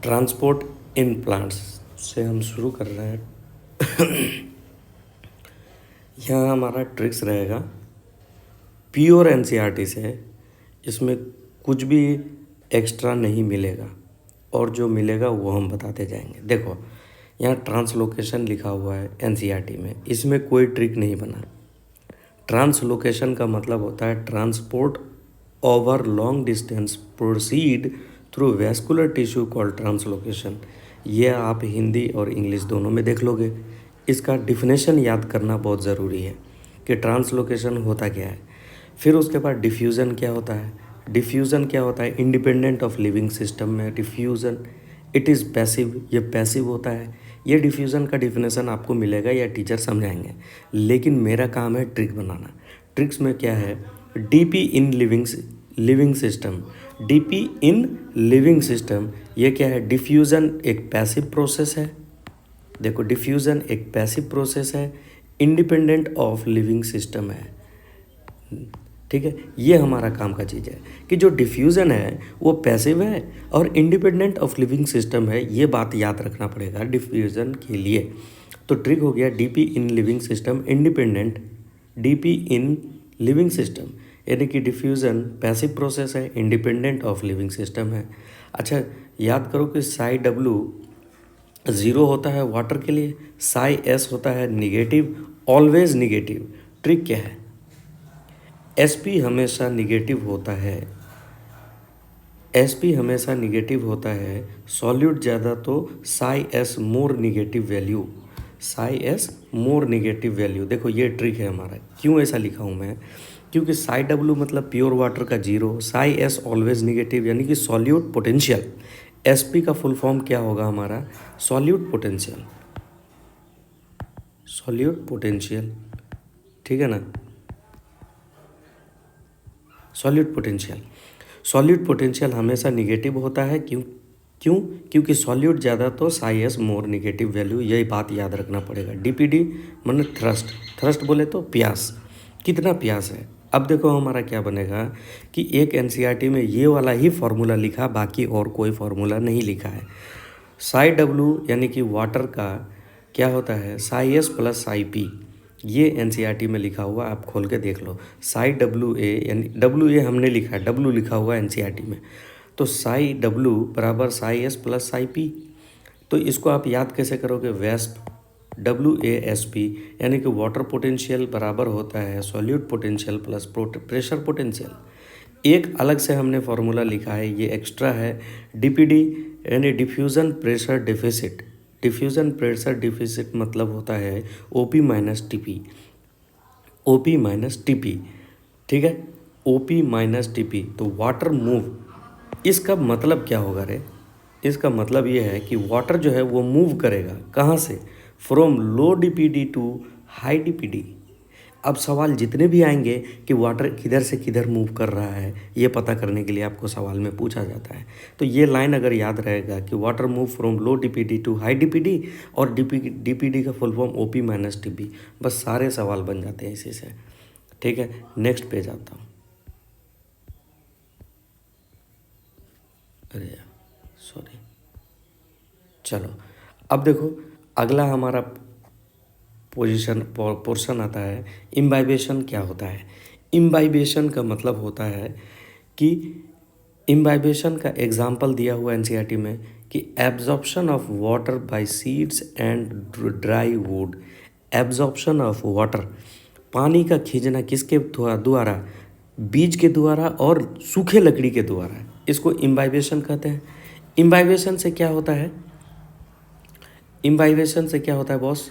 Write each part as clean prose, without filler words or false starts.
Transport in plants से हम शुरू कर रहे हैं। यहाँ हमारा ट्रिक्स रहेगा प्योर एनसीईआरटी से। इसमें कुछ भी एक्स्ट्रा नहीं मिलेगा और जो मिलेगा वो हम बताते जाएंगे। देखो यहाँ ट्रांसलोकेशन लिखा हुआ है एनसीईआरटी में, इसमें कोई ट्रिक नहीं बना। ट्रांसलोकेशन का मतलब होता है transport over long distance proceed through vascular tissue called translocation. ये आप हिंदी और इंग्लिश दोनों में देख लोगे। इसका डिफिनेशन याद करना बहुत ज़रूरी है कि ट्रांसलोकेशन होता क्या है। फिर उसके बाद डिफ्यूज़न क्या होता है। डिफ्यूज़न क्या होता है, इंडिपेंडेंट ऑफ लिविंग सिस्टम में डिफ्यूज़न इट इज़ पैसिव, ये पैसिव होता है। ये डिफ्यूज़न का डिफिनेशन आपको मिलेगा या टीचर समझाएंगे, लेकिन मेरा काम है ट्रिक बनाना। ट्रिक्स में क्या है, DP in living system. DP in living system ये क्या है, डिफ्यूज़न एक पैसिव प्रोसेस है। देखो डिफ्यूज़न एक पैसिव प्रोसेस है, इंडिपेंडेंट ऑफ लिविंग सिस्टम है। ठीक है, ये हमारा काम का चीज़ है कि जो डिफ्यूज़न है वो पैसिव है और इंडिपेंडेंट ऑफ लिविंग सिस्टम है। ये बात याद रखना पड़ेगा डिफ्यूज़न के लिए। तो ट्रिक हो गया DP in living system independent, DP in living system यानी कि डिफ्यूज़न पैसिव प्रोसेस है, इंडिपेंडेंट ऑफ लिविंग सिस्टम है। अच्छा याद करो कि साई डब्लू 0 होता है वाटर के लिए, साई एस होता है निगेटिव, ऑलवेज निगेटिव। ट्रिक क्या है, एसपी हमेशा निगेटिव होता है, एसपी हमेशा निगेटिव होता है। सॉल्यूट ज़्यादा तो साई एस मोर निगेटिव वैल्यू, साई एस मोर निगेटिव वैल्यू। देखो ये ट्रिक है हमारा। क्यों ऐसा लिखा हूँ मैं, क्योंकि साई डब्लू मतलब प्योर वाटर का 0, साई एस ऑलवेज निगेटिव यानी कि सॉल्यूट पोटेंशियल। एसपी का फुल फॉर्म क्या होगा हमारा, सॉल्यूट पोटेंशियल, सॉल्यूट पोटेंशियल। ठीक है ना, सॉल्यूट पोटेंशियल। सॉल्यूट पोटेंशियल हमेशा निगेटिव होता है। क्यों क्योंकि सॉल्यूट ज़्यादा तो साई एस मोर निगेटिव वैल्यू, यही बात याद रखना पड़ेगा। डीपीडी मतलब थ्रस्ट, थ्रस्ट बोले तो प्यास, कितना प्यास है। अब देखो हमारा क्या बनेगा कि एक एनसीईआरटी में ये वाला ही फार्मूला लिखा, बाकी और कोई फार्मूला नहीं लिखा है। साई डब्लू यानी कि वाटर का क्या होता है, Sai S plus psi P. ये एनसीईआरटी में लिखा हुआ, आप खोल के देख लो। साई डब्लू ए यानी डब्लू ए हमने लिखा है, डब्लू लिखा हुआ है एनसीईआरटी में, तो साई डब्लू बराबर Sai S plus psi P. तो इसको आप याद कैसे करोगे, wasp W A S P यानी कि वाटर पोटेंशियल बराबर होता है solute potential plus pressure potential. एक अलग से हमने फार्मूला लिखा है, ये एक्स्ट्रा है, डीपीडी यानी diffusion pressure deficit. Diffusion pressure deficit मतलब होता है OP minus TP, OP minus TP. ठीक है, ओपी माइनस टीपी। तो वाटर मूव, इसका मतलब क्या होगा रे, इसका मतलब ये है कि वाटर जो है वो मूव करेगा कहाँ से, from low DPD to high DPD. अब सवाल जितने भी आएंगे कि वाटर किधर से किधर मूव कर रहा है, ये पता करने के लिए आपको सवाल में पूछा जाता है। तो ये लाइन अगर याद रहेगा कि water move from low DPD to high DPD और डीपीडी का full form OP minus TP, बस सारे सवाल बन जाते हैं इसी से। ठीक है, नेक्स्ट पेज आता हूँ। अरे यार सॉरी, चलो अब देखो अगला हमारा पोर्शन आता है इम्बाइबेशन। क्या होता है, इम्बाइबेशन का मतलब होता है कि इम्बाइबेशन का एग्जाम्पल दिया हुआ एनसीईआरटी में कि absorption of water bye seeds and dry would. Absorption of water, पानी का खींचना किसके द्वारा, बीज के द्वारा और सूखे लकड़ी के द्वारा, इसको इम्बाइबेशन कहते हैं। इम्बाइबेशन से क्या होता है, इम्बाइबेशन से क्या होता है बॉस,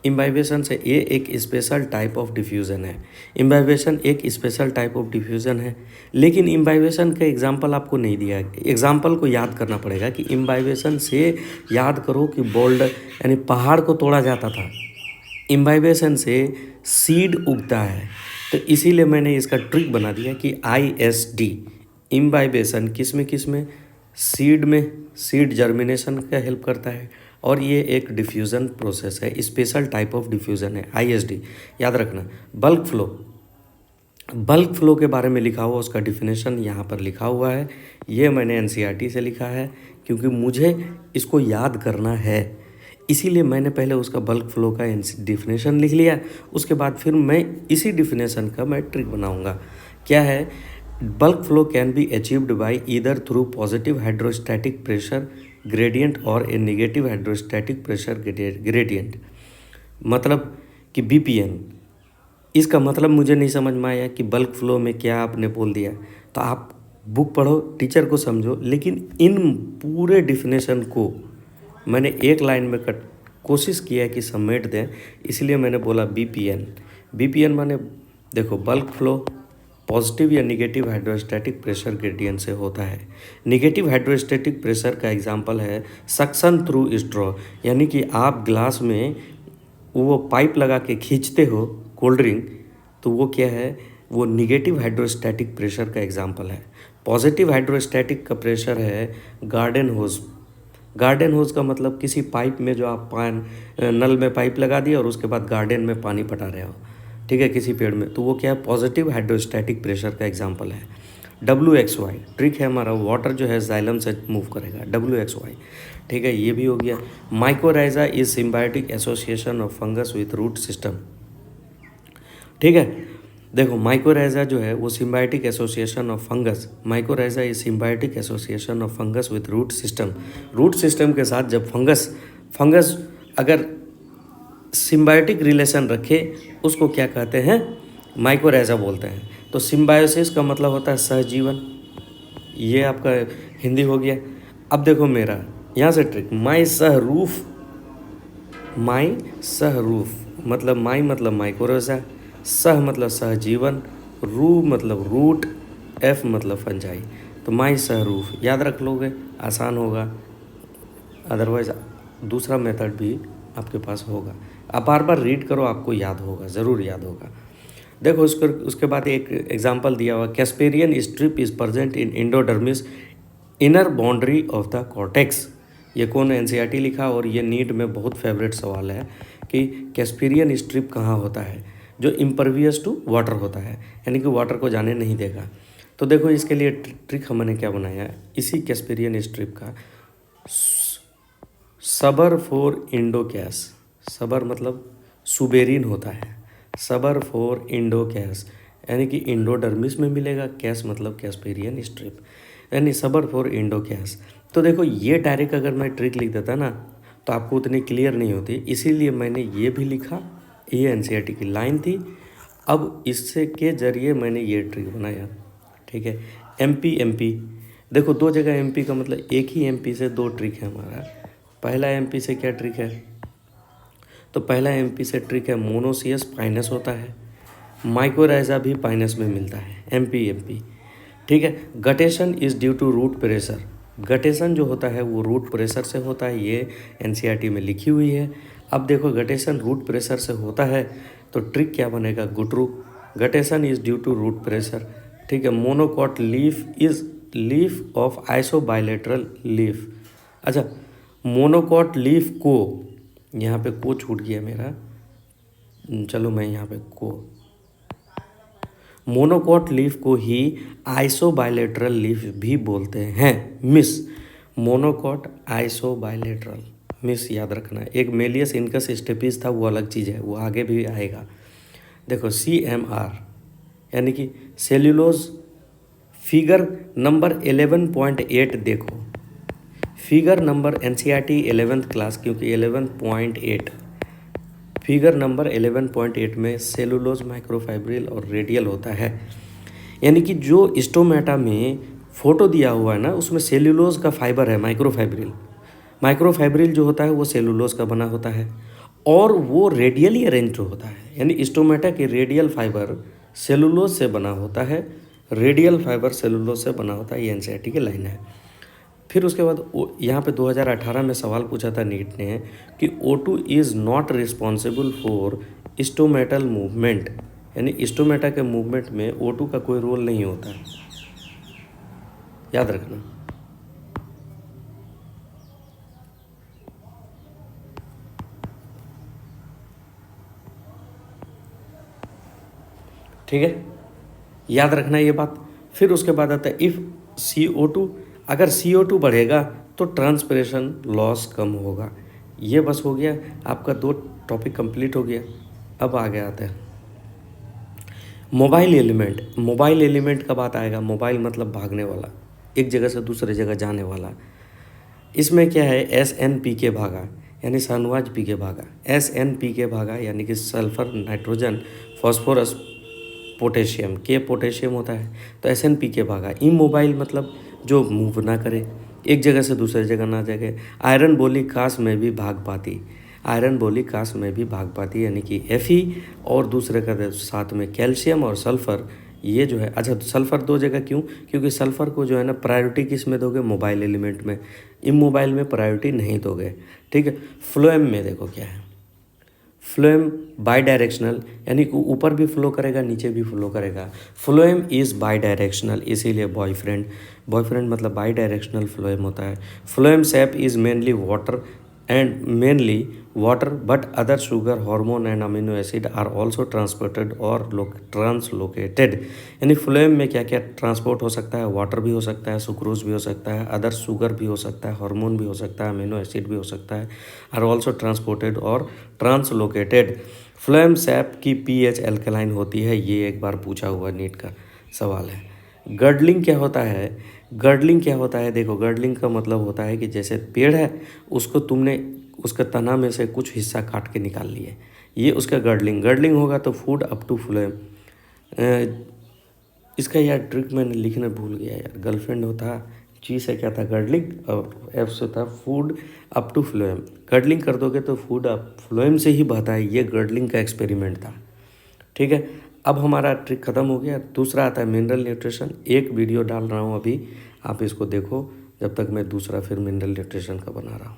इम्बाइबेशन से ये एक स्पेशल टाइप ऑफ डिफ्यूज़न है। इम्बाइबेशन एक स्पेशल टाइप ऑफ डिफ्यूज़न है, लेकिन इम्बाइबेशन का एग्जांपल आपको नहीं दिया है। एग्जांपल को याद करना पड़ेगा कि इम्बाइबेशन से याद करो कि बोल्डर यानी पहाड़ को तोड़ा जाता था, इम्बाइबेशन से सीड उगता है। तो इसीलिए मैंने इसका ट्रिक बना दिया कि ISD इम्बाइबेशन किस में, सीड में, सीड जर्मिनेशन का हेल्प करता है और ये एक डिफ्यूज़न प्रोसेस है, स्पेशल टाइप ऑफ डिफ्यूज़न है ISD। याद रखना, बल्क फ्लो, बल्क फ्लो के बारे में लिखा हुआ, उसका डिफिनेशन यहाँ पर लिखा हुआ है। ये मैंने एनसीईआरटी से लिखा है क्योंकि मुझे इसको याद करना है। इसीलिए मैंने पहले उसका बल्क फ्लो का डिफिनेशन लिख लिया, उसके बाद फिर मैं इसी डिफिनेशन का मैं ट्रिक बनाऊंगा। क्या है? Bulk flow can be achieved by either through positive hydrostatic pressure gradient और ए नेगेटिव हाइड्रोस्टैटिक प्रेशर ग्रेडियंट। मतलब कि बीपीएन। इसका मतलब मुझे नहीं समझ में आया कि बल्क फ्लो में क्या आपने बोल दिया, तो आप बुक पढ़ो, टीचर को समझो, लेकिन इन पूरे डिफिनेशन को मैंने एक लाइन में कोशिश किया कि समेट दें, इसलिए मैंने बोला बीपीएन। बीपीएन माने देखो, बल्क फ्लो पॉजिटिव या निगेटिव हाइड्रोस्टैटिक प्रेशर ग्रेडियंट से होता है। निगेटिव हाइड्रोस्टैटिक प्रेशर का एग्जांपल है सक्शन थ्रू स्ट्रॉ, यानी कि आप ग्लास में वो पाइप लगा के खींचते हो कोल्ड ड्रिंक, तो वो क्या है? वो निगेटिव हाइड्रोस्टैटिक प्रेशर का एग्जांपल है। पॉजिटिव हाइड्रोस्टैटिक का प्रेशर है गार्डन होज। गार्डन होज का मतलब किसी पाइप में जो आप नल में पाइप लगा दिया और उसके बाद गार्डन में पानी पटा रहे हो, ठीक है, किसी पेड़ में, तो वो क्या है? पॉजिटिव हाइड्रोस्टैटिक प्रेशर का एग्जांपल है। WXY ट्रिक है हमारा, वाटर जो है जाइलम से मूव करेगा, WXY, ठीक है, ये भी हो गया। Mycorrhiza is symbiotic association of fungus with root system, ठीक है। देखो, माइकोराइजा जो है वो symbiotic association of fungus, mycorrhiza is symbiotic association of fungus with root system. Root system के साथ जब फंगस अगर सिम्बायोटिक रिलेशन रखे, उसको क्या कहते हैं? माइकोराइजा बोलते हैं। तो सिम्बायोसिस का मतलब होता है सहजीवन, ये आपका हिंदी हो गया। अब देखो मेरा यहाँ से ट्रिक, माई सहरूफ मतलब माई मतलब माइकोराइजा, सह मतलब सहजीवन, रू मतलब रूट, एफ मतलब फंजाई। तो माई सहरूफ याद रख लोगे, आसान होगा। अदरवाइज दूसरा मेथड भी आपके पास होगा, आप बार बार रीड करो, आपको याद होगा, ज़रूर याद होगा। देखो उसके बाद एक एग्जांपल दिया हुआ, Casparian strip is present in endodermis inner boundary of the cortex. ये कौन? एनसीईआरटी लिखा, और ये नीट में बहुत फेवरेट सवाल है कि कैस्पेरियन स्ट्रिप कहाँ होता है? जो इम्परवियस टू वाटर होता है, यानी कि वाटर को जाने नहीं देगा। तो देखो इसके लिए ट्रिक हमने क्या बनाया है, इसी कैस्पेरियन स्ट्रिप का सबर फॉर इंडोकैस। सबर मतलब सुबेरिन होता है, सबर फॉर इंडोकैस, यानी कि इंडोडर्मिस में मिलेगा, कैस मतलब कैस्पेरियन स्ट्रिप, यानी सबर फॉर इंडोकैस। तो देखो ये डायरेक्ट अगर मैं ट्रिक लिख देता ना तो आपको उतनी क्लियर नहीं होती, इसीलिए मैंने ये भी लिखा, ये एनसीईआरटी की लाइन थी। अब इससे के जरिए मैंने ये ट्रिक बनाया, ठीक है। एमपी देखो, दो जगह एमपी का मतलब एक ही एमपी से दो ट्रिक है हमारा। पहला एमपी से क्या ट्रिक है? तो पहला एमपी से ट्रिक है मोनोसियस पाइनस होता है, माइकोराइजा भी पाइनस में मिलता है, एमपी, ठीक है। Guttation is due to root pressure, guttation जो होता है वो रूट प्रेशर से होता है, ये एनसीईआरटी में लिखी हुई है। अब देखो गटेशन रूट प्रेशर से होता है तो ट्रिक क्या बनेगा? गुटरू, guttation is due to root pressure, ठीक है। Monocot leaf is leaf of isobilateral leaf. अच्छा, मोनोकॉट लीफ को, यहाँ पे को छूट गया मेरा, चलो मैं यहाँ पे को, मोनोकॉट लीफ को ही आइसोबाइलेटरल लीफ भी बोलते हैं, मिस। मोनोकॉट आइसोबाइलेटरल, मिस याद रखना। एक मेलियस इनकस स्टेपिस था, वो अलग चीज़ है, वो आगे भी आएगा। देखो CMR यानी कि सेल्यूलोज, फिगर नंबर 11.8 देखो, figure number NCERT 11th class, क्योंकि 11.8 फिगर नंबर 11.8 में सेलुलोज, माइक्रोफाइब्रिल और रेडियल होता है। यानी कि जो स्टोमेटा में फोटो दिया हुआ है ना, उसमें सेलुलोज का फाइबर है, माइक्रोफाइब्रिल जो होता है वो सेलुलोज का बना होता है, और वो रेडियली अरेंज होता है, यानी स्टोमेटा के रेडियल फाइबर सेलुलोज से बना होता है, रेडियल फाइबर सेलुलोज से बना होता है। ये एनसीईआरटी की लाइन है। फिर उसके बाद यहाँ पे 2018 में सवाल पूछा था नीट ने कि O2 is not responsible for stomatal movement, यानी स्टोमेटा के मूवमेंट में O2 का कोई रोल नहीं होता है, याद रखना। ठीक है, याद रखना ये बात। फिर उसके बाद आता है इफ़ CO2, अगर CO2 बढ़ेगा तो ट्रांसपिरेशन लॉस कम होगा। ये बस हो गया आपका 2 टॉपिक कंप्लीट हो गया। अब आगे आते हैं मोबाइल एलिमेंट। मोबाइल एलिमेंट का बात आएगा, मोबाइल मतलब भागने वाला, एक जगह से दूसरे जगह जाने वाला। इसमें क्या है, SN_P भागा यानी शाहनवाज पी के भागा, SN_P भागा यानी कि सल्फर, नाइट्रोजन, फॉस्फोरस, पोटेशियम, के पोटेशियम होता है, तो SN_P भागा। इमोबाइल मतलब जो मूव ना करे, एक जगह से दूसरी जगह ना जाए। आयरन बोली काश में भी भाग पाती, आयरन बोली काश में भी भाग पाती यानी कि Fe, और दूसरे का साथ में कैल्शियम और सल्फ़र, ये जो है। अच्छा, सल्फ़र 2 जगह क्यों? क्योंकि सल्फ़र को जो है ना प्रायोरिटी किस में दोगे, मोबाइल एलिमेंट में, इमोबाइल में प्रायोरिटी नहीं दोगे। ठीक है। फ्लोएम में देखो क्या है, फ्लोएम बाई डायरेक्शनल यानी कि ऊपर भी फ्लो करेगा नीचे भी फ्लो करेगा। फ्लोएम इज़ बाई डायरेक्शनल, इसीलिए बॉयफ्रेंड, बॉयफ्रेंड मतलब बाई डायरेक्शनल फ्लोएम होता है। Phloem sap is mainly water and mainly water but other sugar, hormone and amino acid are also transported और ट्रांसलोकेटेड। यानी फ्लोएम में क्या क्या ट्रांसपोर्ट हो सकता है, वाटर भी हो सकता है, सुक्रोज भी हो सकता है, अदर शुगर भी हो सकता है, हार्मोन भी हो सकता है, अमीनो एसिड भी हो सकता है, आर ऑल्सो ट्रांसपोर्टेड और ट्रांसलोकेटेड। फ्लोएम सैप की pH एल्कलाइन होती है, ये एक बार पूछा हुआ नीट का सवाल है। गर्डलिंग क्या होता है? गर्डलिंग क्या होता है? देखो, गर्डलिंग का मतलब होता है कि जैसे पेड़ है, उसको तुमने उसका तना में से कुछ हिस्सा काट के निकाल लिए, ये उसका गर्डलिंग। गर्डलिंग होगा तो फूड अप टू फ्लोएम। इसका यार ट्रिक मैंने लिखना भूल गया यार। गर्लफ्रेंड होता, जी से क्या था, गर्डलिंग, और एफ से था food up to phloem. Girdling कर दोगे तो फूड अप फ्लोएम से ही बहता है, ये गर्डलिंग का एक्सपेरिमेंट था। ठीक है। अब हमारा ट्रिक ख़त्म हो गया। दूसरा आता है मिनरल न्यूट्रिशन। एक वीडियो डाल रहा हूँ अभी, आप इसको देखो, जब तक मैं दूसरा फिर मिनरल न्यूट्रिशन का बना रहा हूँ।